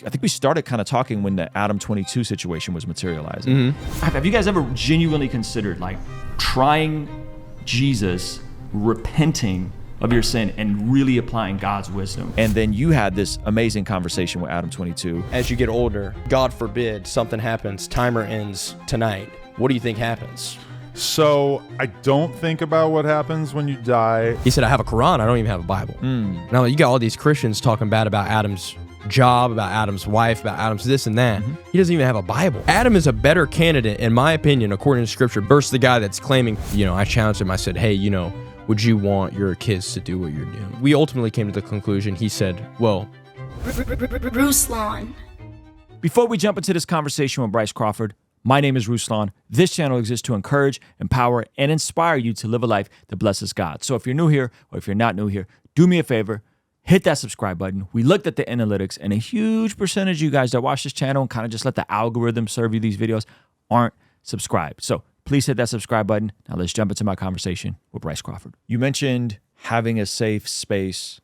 I think we started kind of talking when the Adam22 situation was materializing. Have you guys ever genuinely considered like trying Jesus, repenting of your sin and really applying God's wisdom? And then you had this amazing conversation with Adam22. As you get older, God forbid something happens, timer ends tonight. What do you think happens? So I don't think about what happens when you die. He said, I have a Quran, I don't even have a Bible. Now you got all these Christians talking bad about Adam's job, about Adam's wife, about Adam's this and that. He doesn't even have a Bible. Adam is a better candidate, in my opinion, according to scripture, versus the guy that's claiming, I challenged him. I said, hey, would you want your kids to do what you're doing? We ultimately came to the conclusion. He said, well, Ruslan. Before we jump into this conversation with Bryce Crawford, my name is Ruslan. This channel exists to encourage, empower, and inspire you to live a life that blesses God. So if you're new here, or if you're not new here, do me a favor, hit that subscribe button. We looked at the analytics, and a huge percentage of you guys that watch this channel and kind of just let the algorithm serve you these videos aren't subscribed. So please hit that subscribe button. Now let's jump into my conversation with Bryce Crawford. You mentioned having a safe space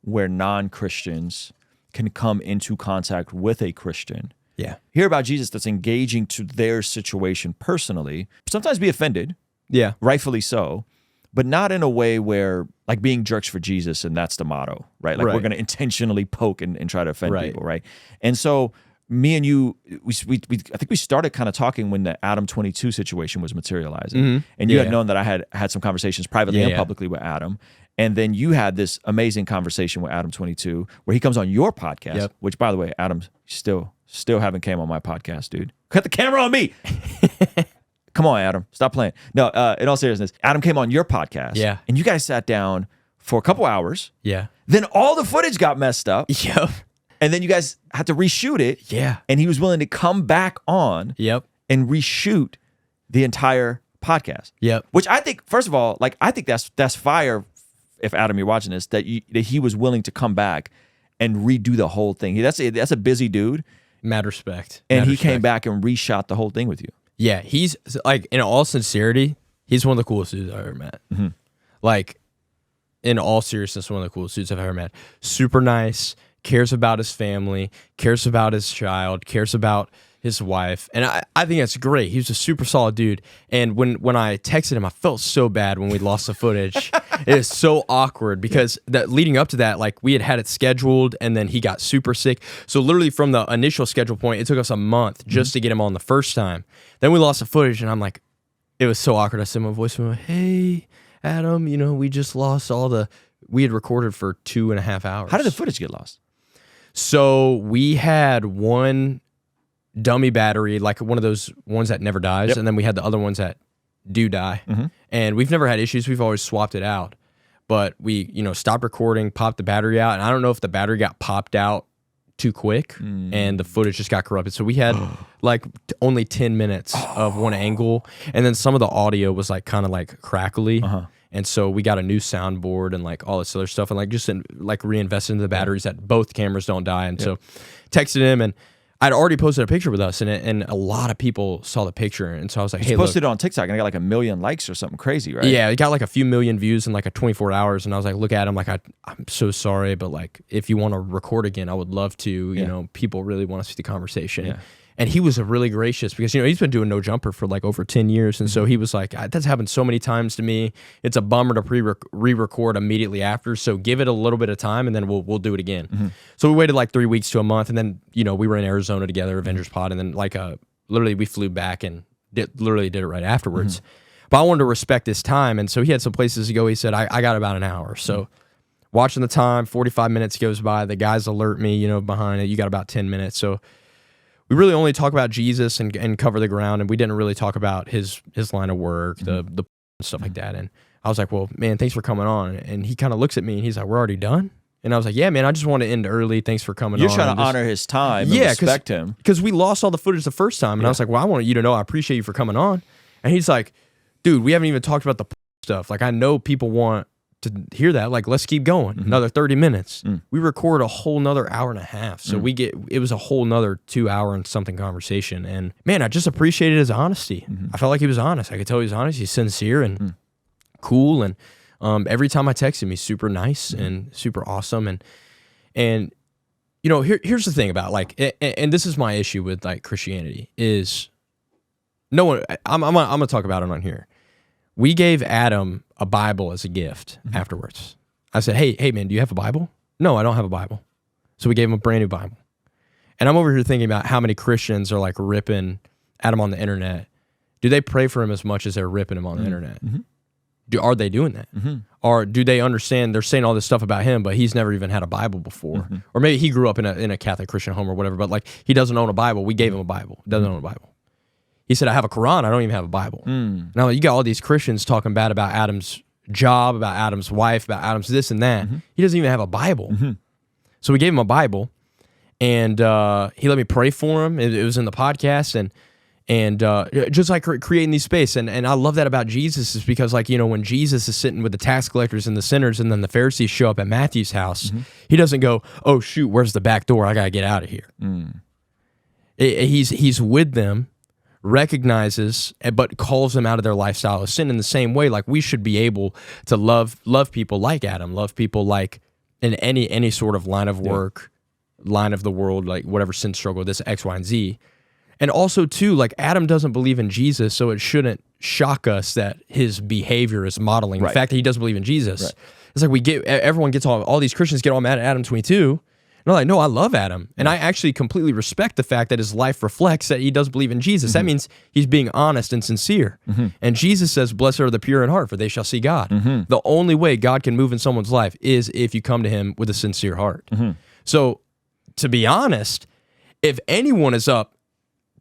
where non-Christians can come into contact with a Christian. yeah, Hear about Jesus that's engaging to their situation personally. Sometimes be offended, yeah, rightfully so, but not in a way where like being jerks for Jesus and that's the motto, right? Like we're going to intentionally poke and try to offend people, right? And so me and you, I think we started kind of talking when the Adam22 situation was materializing. And you had known that I had some conversations privately and publicly with Adam. And then you had this amazing conversation with Adam22 where he comes on your podcast, which by the way, Adam still haven't came on my podcast, dude. Cut the camera on me. Come on, Adam. Stop playing. No, in all seriousness, Adam came on your podcast. Yeah. And you guys sat down for a couple hours. yeah, Then all the footage got messed up. yep, And then you guys had to reshoot it. yeah, And he was willing to come back on yep, and reshoot the entire podcast. yep, Which I think, first of all, like I think that's fire. If Adam, you're watching this, that he was willing to come back and redo the whole thing. That's a busy dude. mad respect. And Mad he respect. came back and reshot the whole thing with you. Yeah, he's like, in all sincerity, he's one of the coolest dudes I've ever met. Like, in all seriousness, one of the coolest dudes I've ever met. Super nice, cares about his family, cares about his child, cares about his wife. And I think that's great. He was a super solid dude. And when I texted him, I felt so bad when we lost the footage. It is so awkward because that leading up to that, like we had it scheduled and then he got super sick. So literally from the initial schedule point, it took us a month just to get him on the first time. Then we lost the footage and I'm like, it was so awkward. I sent my voice and went, hey, Adam, we just lost we had recorded for 2.5 hours. How did the footage get lost? So we had one dummy battery, like one of those ones that never dies, and then we had the other ones that do die. And we've never had issues. We've always swapped it out. But we, stopped recording, popped the battery out, and I don't know if the battery got popped out too quick and the footage just got corrupted. So we had like only 10 minutes of one angle, and then some of the audio was like kind of like crackly. And so we got a new soundboard and like all this other stuff and like just reinvested into the batteries that both cameras don't die. And so texted him, and I'd already posted a picture with us, and a lot of people saw the picture. And so I was like, hey, look. Posted it on TikTok and I got like 1 million likes or something crazy, right? Yeah, it got like a few million views in like a 24 hours. And I was like, look at him, like, I'm so sorry, but like, if you want to record again, I would love to. You know, people really want to see the conversation. And he was really gracious because, he's been doing No Jumper for like over 10 years. And so he was like, that's happened so many times to me. It's a bummer to re-record immediately after. So give it a little bit of time and then we'll do it again. So we waited like 3 weeks to a month. And then, we were in Arizona together, Avengers Pod. And then like literally we flew back and literally did it right afterwards. But I wanted to respect his time. And so he had some places to go. He said, I got about an hour. So watching the time, 45 minutes goes by. The guys alert me, behind it. You got about 10 minutes. So we really only talk about Jesus and cover the ground, and we didn't really talk about his line of work, the stuff like that. And I was like, well, man, thanks for coming on. And he kind of looks at me and he's like, we're already done? And I was like, yeah, man, I just want to end early. Thanks for coming on. You're trying to honor his time and respect him. Because we lost all the footage the first time. And I was like, well, I want you to know I appreciate you for coming on. And he's like, dude, we haven't even talked about the stuff. Like, I know people want to hear that. Like, let's keep going. Another 30 minutes. We record a whole nother hour and a half. So it was a whole nother 2 hour and something conversation. And man, I just appreciated his honesty. I felt like he was honest. I could tell he was honest. He's sincere and cool. And every time I text him, he's super nice and super awesome. And here's the thing about like, and this is my issue with like Christianity is no one, I'm gonna talk about it on here. We gave Adam a Bible as a gift afterwards. I said, hey man, do you have a Bible? No, I don't have a Bible. So we gave him a brand new Bible. And I'm over here thinking about how many Christians are like ripping Adam on the internet. Do they pray for him as much as they're ripping him on the internet? Are they doing that? Or do they understand they're saying all this stuff about him, but he's never even had a Bible before? Or maybe he grew up in a Catholic Christian home or whatever, but like he doesn't own a Bible. We gave him a Bible. He doesn't own a Bible. He said, I have a Quran. I don't even have a Bible. Now you got all these Christians talking bad about Adam's job, about Adam's wife, about Adam's this and that. He doesn't even have a Bible. So we gave him a Bible, and he let me pray for him. It was in the podcast, and just like creating these space. And I love that about Jesus is because like, when Jesus is sitting with the tax collectors and the sinners and then the Pharisees show up at Matthew's house, he doesn't go, oh shoot, where's the back door? I got to get out of here. He's with them, recognizes, but calls them out of their lifestyle of sin in the same way. Like we should be able to love people like Adam, love people like in any sort of line of work, line of the world, like whatever sin struggle, this X, Y, and Z. And also, too, like Adam doesn't believe in Jesus, so it shouldn't shock us that his behavior is modeling the fact that he doesn't believe in Jesus. It's like everyone gets all these Christians get all mad at Adam22. And they're like, no, I love Adam. And I actually completely respect the fact that his life reflects that he does believe in Jesus. That means he's being honest and sincere. And Jesus says, blessed are the pure in heart, for they shall see God. The only way God can move in someone's life is if you come to him with a sincere heart. So, to be honest, if anyone is up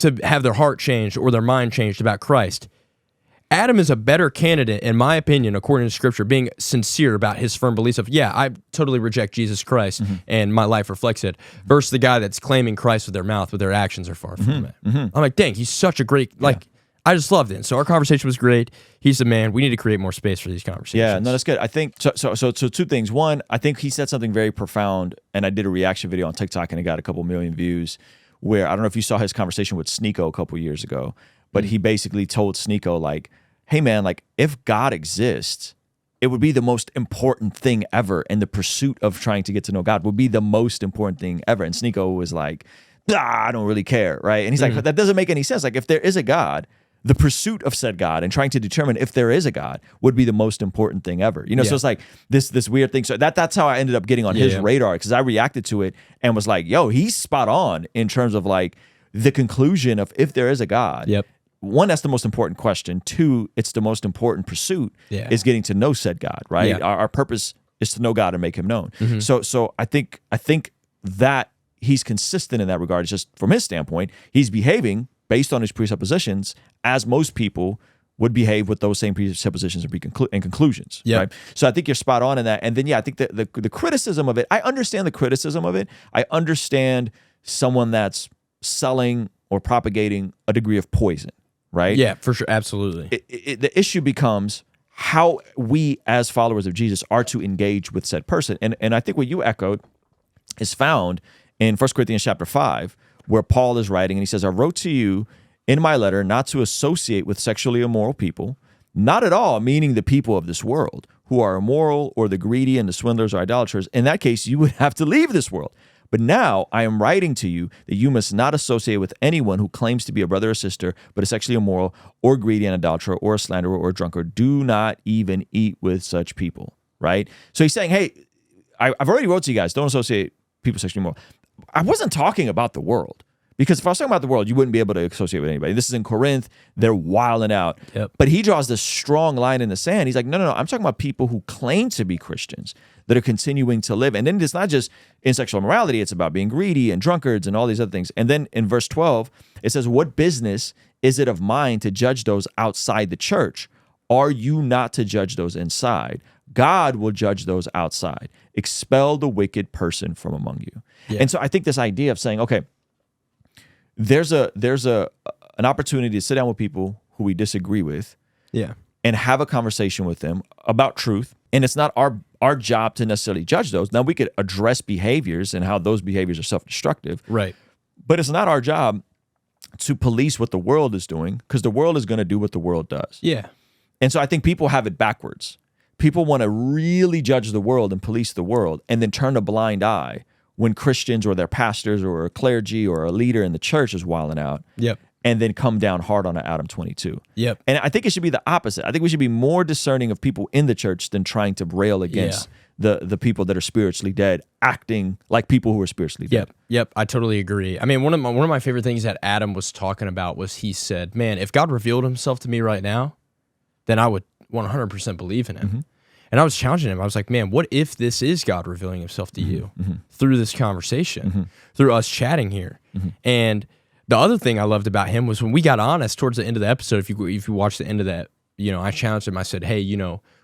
to have their heart changed or their mind changed about Christ, Adam is a better candidate, in my opinion, according to Scripture, being sincere about his firm beliefs of, yeah, I totally reject Jesus Christ and my life reflects it, versus the guy that's claiming Christ with their mouth, but their actions are far from it. I'm like, dang, he's such a great, I just loved it. So our conversation was great. He's the man. We need to create more space for these conversations. Yeah, no, that's good. I think, so two things. One, I think he said something very profound, and I did a reaction video on TikTok, and it got a couple million views, where I don't know if you saw his conversation with Sneeko a couple years ago, but he basically told Sneeko, like, hey man, like if God exists, it would be the most important thing ever, and the pursuit of trying to get to know God would be the most important thing ever. And Sneeko was like, I don't really care, right? And he's like, that doesn't make any sense. Like if there is a God, the pursuit of said God and trying to determine if there is a God would be the most important thing ever. So it's like this weird thing. So that's how I ended up getting on his radar, because I reacted to it and was like, yo, he's spot on in terms of like the conclusion of if there is a God. One, that's the most important question. Two, it's the most important pursuit is getting to know said God, right? Our purpose is to know God and make him known. So I think that he's consistent in that regard. It's just from his standpoint, he's behaving based on his presuppositions as most people would behave with those same presuppositions and conclusions. Right? So I think you're spot on in that. And then, I think that the criticism of it, I understand the criticism of it. I understand someone that's selling or propagating a degree of poison, right? Yeah, for sure. Absolutely. The issue becomes how we as followers of Jesus are to engage with said person. And I think what you echoed is found in 1 Corinthians chapter 5, where Paul is writing, and he says, I wrote to you in my letter not to associate with sexually immoral people, not at all meaning the people of this world who are immoral or the greedy and the swindlers or idolaters. In that case, you would have to leave this world. But now I am writing to you that you must not associate with anyone who claims to be a brother or sister, but is sexually immoral or greedy and adulterer or a slanderer or a drunkard. Do not even eat with such people, right? So he's saying, hey, I've already wrote to you guys, don't associate people sexually immoral. I wasn't talking about the world, because if I was talking about the world, you wouldn't be able to associate with anybody. This is in Corinth. They're wilding out. But he draws this strong line in the sand. He's like, no. I'm talking about people who claim to be Christians that are continuing to live. And then it's not just in sexual immorality. It's about being greedy and drunkards and all these other things. And then in verse 12, it says, what business is it of mine to judge those outside the church? Are you not to judge those inside? God will judge those outside. Expel the wicked person from among you. And so I think this idea of saying, okay, there's an opportunity to sit down with people who we disagree with, and have a conversation with them about truth. And it's not our job to necessarily judge those. Now we could address behaviors and how those behaviors are self-destructive, right? But it's not our job to police what the world is doing, because the world is going to do what the world does. And so I think people have it backwards. People want to really judge the world and police the world, and then turn a blind eye when Christians or their pastors or a clergy or a leader in the church is wilding out. Yep. And then come down hard on an Adam22. Yep. And I think it should be the opposite. I think we should be more discerning of people in the church than trying to rail against the people that are spiritually dead, acting like people who are spiritually dead. Yep. I totally agree. I mean, one of my favorite things that Adam was talking about was he said, man, if God revealed himself to me right now, then I would 100% believe in him. Mm-hmm. And I was challenging him. I was like, man, what if this is God revealing himself to you through this conversation, through us chatting here? And the other thing I loved about him was when we got honest towards the end of the episode, if you watch the end of that, I challenged him. I said, hey,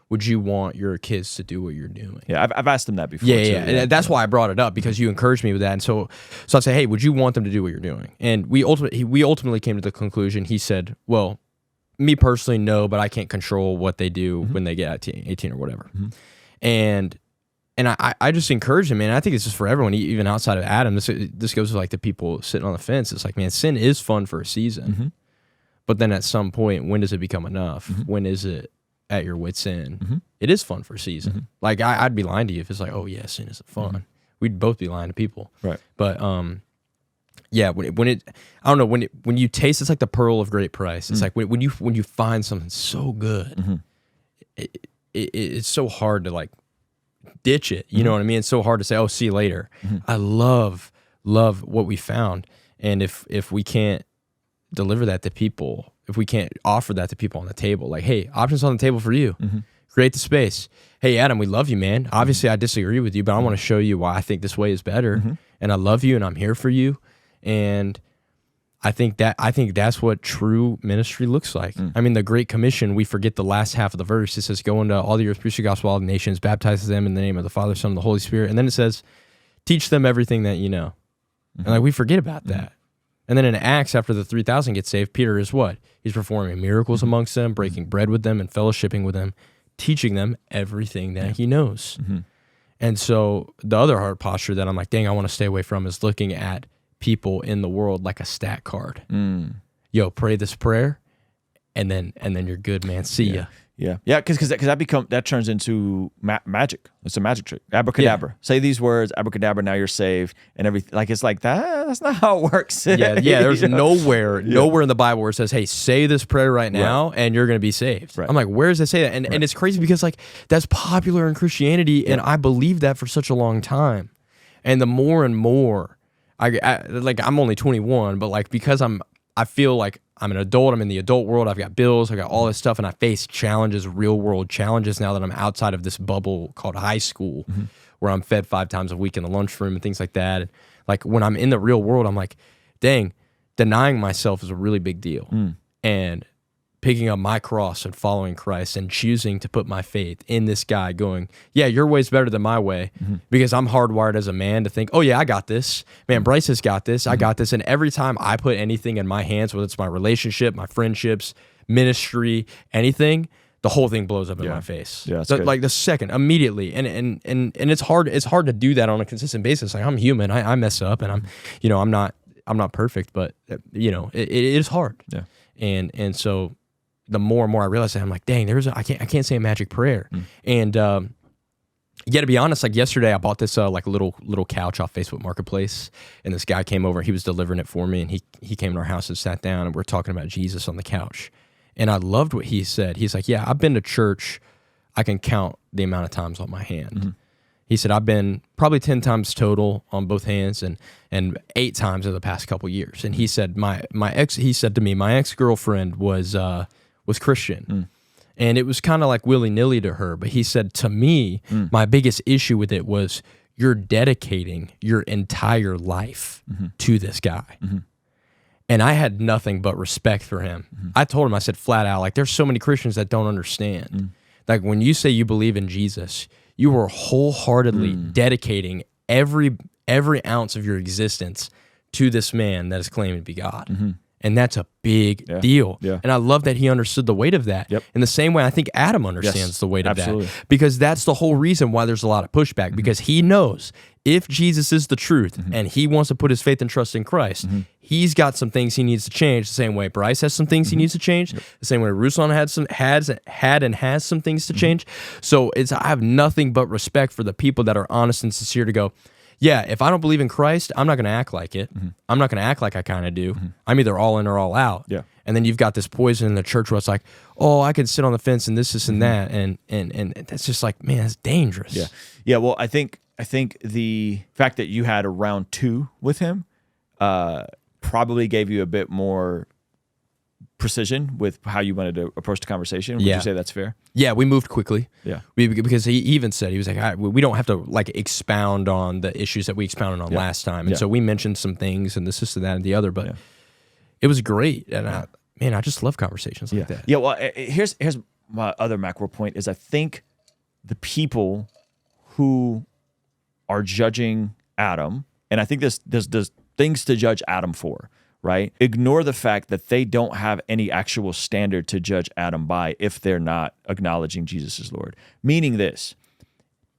would you want your kids to do what you're doing? Yeah, I've asked him that before. Yeah. And that's why I brought it up, because you encouraged me with that. And so I said, hey, would you want them to do what you're doing? And we ultimately came to the conclusion. He said, well, me personally, no, but I can't control what they do when they get 18 or whatever. And I just encourage him, man. I think it's just for everyone, even outside of Adam. This goes to like the people sitting on the fence. It's like, man, sin is fun for a season, but then at some point, when does it become enough? When is it at your wit's end? It is fun for a season. Like I'd be lying to you if it's like, oh yeah, sin isn't fun. We'd both be lying to people, right? But yeah, I don't know, when you taste, it's like the pearl of great price. It's like when you find something so good, it's so hard to like ditch it. You know what I mean? It's so hard to say, oh, see you later. I love what we found. And if we can't deliver that to people, if we can't offer that to people on the table, like, hey, options on the table for you. Create the space. Hey, Adam, we love you, man. Obviously, I disagree with you, but I want to show you why I think this way is better. And I love you, and I'm here for you. And I think that's what true ministry looks like. I mean, the Great Commission, we forget the last half of the verse. It says, go into all the earth, preach the gospel to all the nations, baptize them in the name of the Father, Son, and the Holy Spirit. And then it says, teach them everything that you know. And like, we forget about that. And then in Acts, after the 3,000 get saved, Peter is what? He's performing miracles amongst them, breaking bread with them and fellowshipping with them, teaching them everything that he knows. And so the other heart posture that I'm like, dang, I want to stay away from is looking at people in the world like a stat card. Yo, pray this prayer, and then you're good, man. See ya. Yeah, because that turns into magic. It's a magic trick. Abracadabra. Yeah. Say these words, abracadabra. Now you're saved, and everything. Like it's like that. That's not how it works. Yeah. There's nowhere in the Bible where it says, "Hey, say this prayer right now, and you're going to be saved." Right. I'm like, where does it say that? And it's crazy because like that's popular in Christianity, and I believed that for such a long time. And the more and more, I like I'm only 21, but like because I feel like I'm an adult. I'm in the adult world. I've got bills. I got all this stuff, and I face challenges, real world challenges now that I'm outside of this bubble called high school, where I'm fed 5 times a week in the lunchroom and things like that. And like when I'm in the real world, I'm like, dang, denying myself is a really big deal. And picking up my cross and following Christ and choosing to put my faith in this guy going, yeah, your way's better than my way, because I'm hardwired as a man to think, oh yeah, I got this. Man, Bryce has got this. I got this. And every time I put anything in my hands, whether it's my relationship, my friendships, ministry, anything, the whole thing blows up in my face. Yeah, so, like the second, immediately. And it's hard to do that on a consistent basis. Like I'm human. I mess up, and I'm not perfect, but it is hard. Yeah. And so the more and more I realize that, I'm like, dang, I can't say a magic prayer. And yeah, to be honest, like yesterday I bought this like little couch off Facebook Marketplace, and this guy came over. He was delivering it for me, and he came to our house and sat down, and we're talking about Jesus on the couch. And I loved what he said. He's like, yeah, I've been to church. I can count the amount of times on my hand. He said, I've been probably 10 times total on both hands, and 8 times in the past couple years. And he said, he said to me, my ex-girlfriend was Christian. And it was kind of like willy-nilly to her. But he said, to me, my biggest issue with it was you're dedicating your entire life to this guy. And I had nothing but respect for him. I told him, I said flat out, like, there's so many Christians that don't understand. Like, when you say you believe in Jesus, you are wholeheartedly dedicating every ounce of your existence to this man that is claiming to be God. And that's a big deal. Yeah. And I love that he understood the weight of that. In the same way, I think Adam understands the weight of that. Because that's the whole reason why there's a lot of pushback. Because he knows if Jesus is the truth and he wants to put his faith and trust in Christ, he's got some things he needs to change. The same way Bryce has some things he needs to change. The same way Ruslan has some things to change. So I have nothing but respect for the people that are honest and sincere to go, yeah, if I don't believe in Christ, I'm not going to act like it. I'm not going to act like I kind of do. I'm either all in or all out. Yeah. And then you've got this poison in the church where it's like, oh, I could sit on the fence and this and that, and that's just like, man, it's dangerous. Yeah. Yeah. Well, I think the fact that you had a round 2 with him probably gave you a bit more precision with how you wanted to approach the conversation. Would you say that's fair? Yeah, we moved quickly. Yeah. Because he even said, he was like, we don't have to like expound on the issues that we expounded on last time. And so we mentioned some things and this and that and the other, but it was great. And I just love conversations like that. Yeah, well, here's my other macro point is I think the people who are judging Adam, and I think there's things to judge Adam for, right? Ignore the fact that they don't have any actual standard to judge Adam by if they're not acknowledging Jesus as Lord. Meaning this,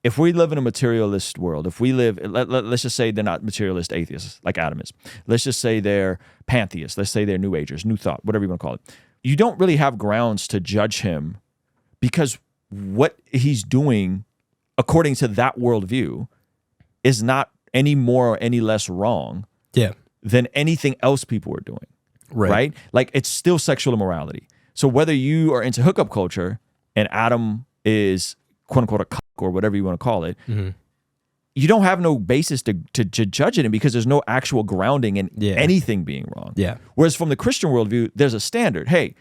if we live in a materialist world, if we live, let's just say they're not materialist atheists like Adam is. Let's just say they're pantheists. Let's say they're New Agers, New Thought, whatever you want to call it. You don't really have grounds to judge him because what he's doing, according to that worldview, is not any more or any less wrong than anything else people are doing, right? Like it's still sexual immorality. So whether you are into hookup culture and Adam is quote unquote a cuck or whatever you want to call it, you don't have no basis to judge it in because there's no actual grounding in anything being wrong. Yeah. Whereas from the Christian worldview, there's a standard. Hey,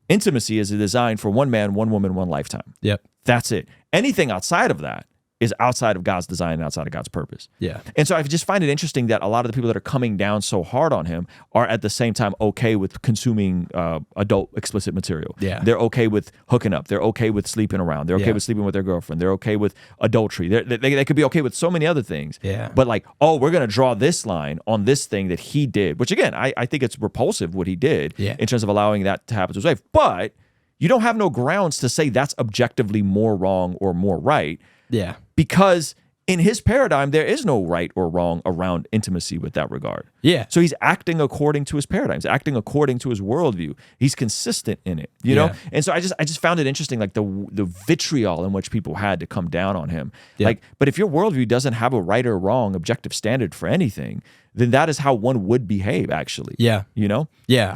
intimacy is designed for one man, one woman, one lifetime. Yep. That's it. Anything outside of that is outside of God's design and outside of God's purpose. Yeah. And so I just find it interesting that a lot of the people that are coming down so hard on him are at the same time okay with consuming adult explicit material. Yeah. They're okay with hooking up. They're okay with sleeping around. They're okay with sleeping with their girlfriend. They're okay with adultery. They could be okay with so many other things. Yeah. But like, oh, we're going to draw this line on this thing that he did, which again, I think it's repulsive what he did in terms of allowing that to happen to his wife. But you don't have no grounds to say that's objectively more wrong or more right. Yeah. Because in his paradigm, there is no right or wrong around intimacy with that regard. Yeah. So he's acting according to his paradigms, acting according to his worldview. He's consistent in it, you know? And so I just found it interesting, like the vitriol in which people had to come down on him. Yeah. Like, but if your worldview doesn't have a right or wrong objective standard for anything, then that is how one would behave, actually. Yeah. You know? Yeah.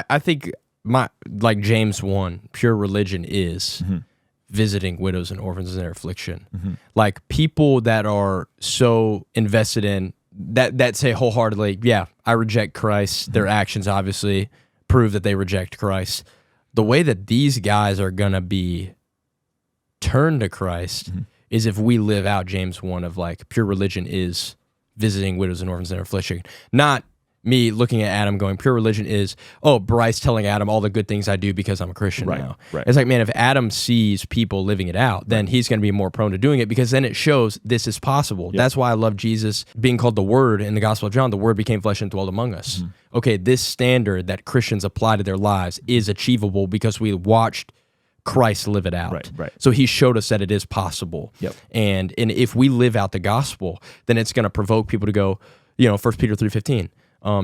I think like James 1, pure religion is visiting widows and orphans in their affliction. Like people that are so invested in that say wholeheartedly, yeah, I reject Christ. Their actions obviously prove that they reject Christ. The way that these guys are gonna be turned to Christ is if we live out James 1 of like pure religion is visiting widows and orphans in their affliction. Not me looking at Adam going, pure religion is, oh, Bryce telling Adam all the good things I do because I'm a Christian now. Right. It's like, man, if Adam sees people living it out, then he's going to be more prone to doing it because then it shows this is possible. Yep. That's why I love Jesus being called the Word in the Gospel of John. The Word became flesh and dwelled among us. Okay, this standard that Christians apply to their lives is achievable because we watched Christ live it out. Right. So he showed us that it is possible. Yep. And if we live out the gospel, then it's going to provoke people to go, 1 Peter 3:15.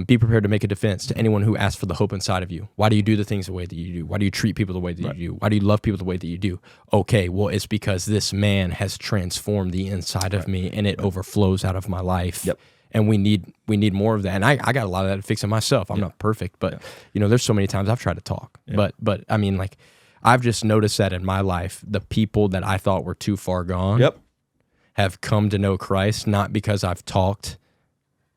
Be prepared to make a defense to anyone who asks for the hope inside of you. Why do you do the things the way that you do? Why do you treat people the way that you do? Why do you love people the way that you do? Okay, well, it's because this man has transformed the inside of me and it overflows out of my life. Yep. And we need more of that. And I got a lot of that to fix it myself. I'm not perfect, but there's so many times I've tried to talk. But I mean, like, I've just noticed that in my life, the people that I thought were too far gone have come to know Christ, not because I've talked,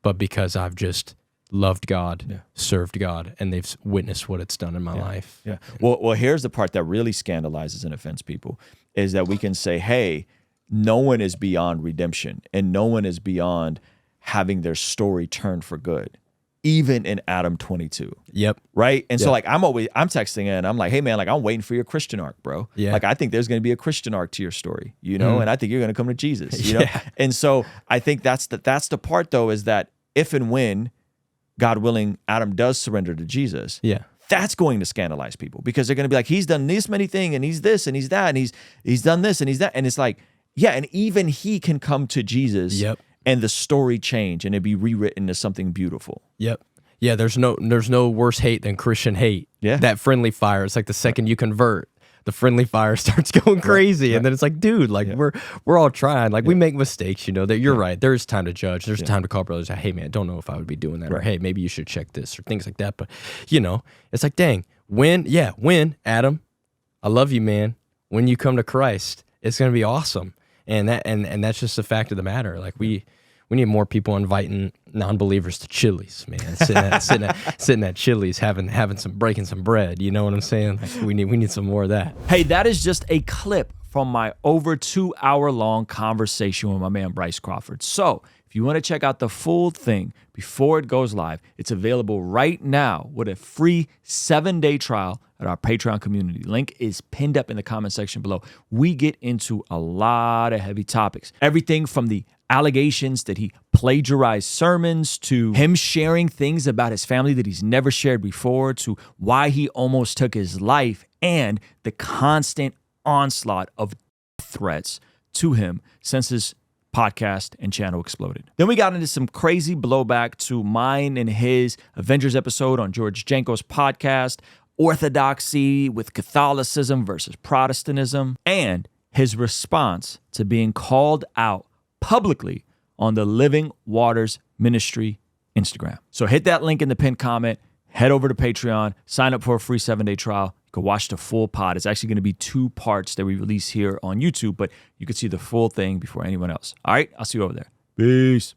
but because I've just loved God, served God, and they've witnessed what it's done in my life. Yeah. Well, here's the part that really scandalizes and offends people is that we can say, hey, no one is beyond redemption and no one is beyond having their story turned for good, even in Adam22. Yep. Right? And so like I'm texting and I'm like, hey man, like I'm waiting for your Christian arc, bro. Yeah. Like I think there's going to be a Christian arc to your story, and I think you're going to come to Jesus, you know? And so I think that's the part though, is that if and when God willing, Adam does surrender to Jesus, that's going to scandalize people because they're going to be like, he's done this many things and he's this and he's that and he's done this and he's that. And it's like, and even he can come to Jesus and the story change and it be rewritten as something beautiful. Yep. Yeah, there's no worse hate than Christian hate. Yeah. That friendly fire. It's like the second you convert, the friendly fire starts going crazy. And then it's like, dude, like we're all trying. Like we make mistakes, you know, that you're right. There's time to judge. There's time to call brothers. Hey man, don't know if I would be doing that. Or hey, maybe you should check this or things like that. But you know, it's like, dang, when Adam, I love you, man. When you come to Christ, it's going to be awesome. And that's just the fact of the matter. Like we need more people inviting non-believers to Chili's, man. Sitting at Chili's, breaking some bread. You know what I'm saying? Like we need some more of that. Hey, that is just a clip from my over 2 hour long conversation with my man Bryce Crawford. So if you want to check out the full thing before it goes live, it's available right now with a free 7-day trial at our Patreon community. Link is pinned up in the comment section below. We get into a lot of heavy topics. Everything from the allegations that he plagiarized sermons, to him sharing things about his family that he's never shared before, to why he almost took his life, and the constant onslaught of threats to him since his podcast and channel exploded. Then we got into some crazy blowback to mine and his Avengers episode on George Janko's podcast, orthodoxy with Catholicism versus Protestantism, and his response to being called out publicly on the Living Waters Ministry Instagram. So hit that link in the pinned comment, head over to Patreon, sign up for a free 7-day trial. You can watch the full pod. It's actually going to be 2 parts that we release here on YouTube, but you can see the full thing before anyone else. All right, I'll see you over there. Peace.